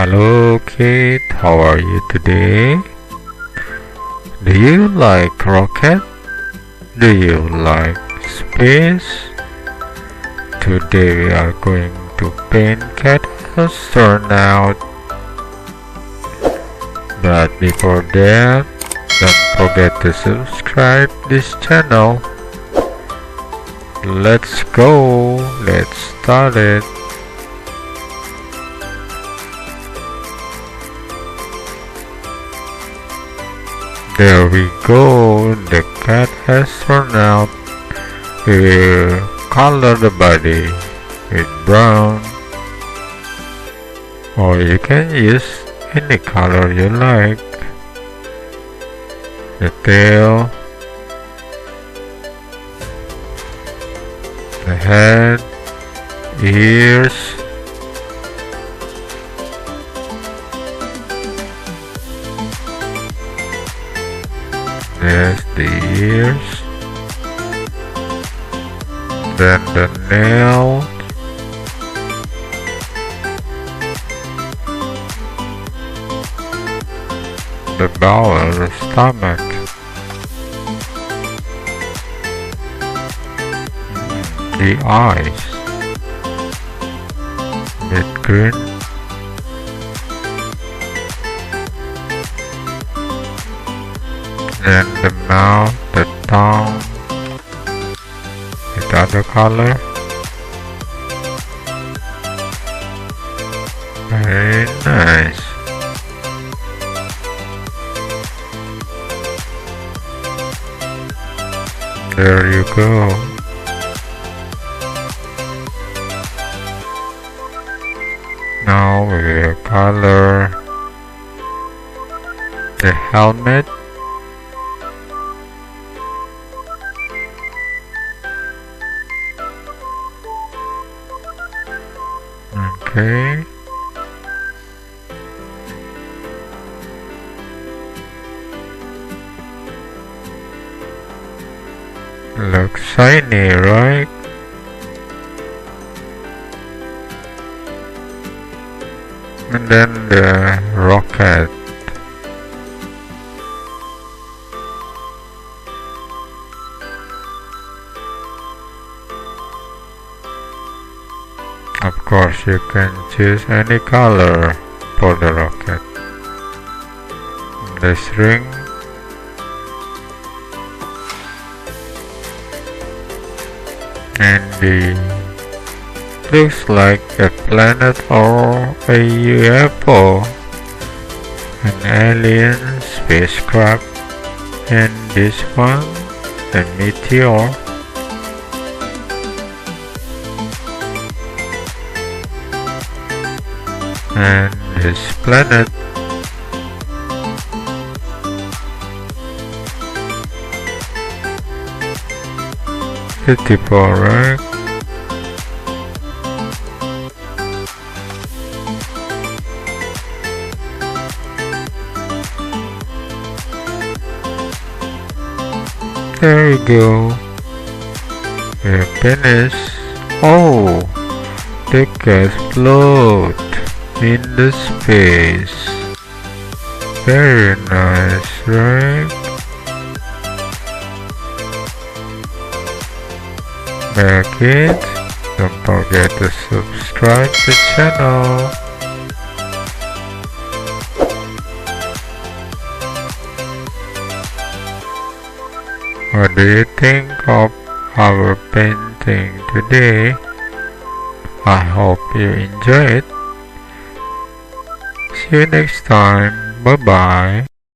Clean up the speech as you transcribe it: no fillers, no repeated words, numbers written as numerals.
Hello kid, how are you today? Do you like rocket? Do you like space? Today we are going to paint cat astronaut. But before that, don't forget to subscribe this channel. Let's go, let's start it. There we go, the cat astronaut. We will color the body with brown, or you can use any color you like. The tail, the head, ears, there's the ears, then the nails, the bowel, the stomach, the eyes with green, then the mouth, the tongue with other color. Very nice. There you go. Now we will color the helmet. Okay. Looks shiny, right? And then the rocket. Of course, you can choose any color for the rocket. The string, and the looks like a planet or a UFO, an alien spacecraft, and this one, a meteor. And this planet, beautiful, right? There we go. We're finished. Oh, the cat float in the space. Very nice, right? Well kids, don't forget to subscribe to the channel. What do you think of our painting today? I hope you enjoy it. See you next time. Bye bye.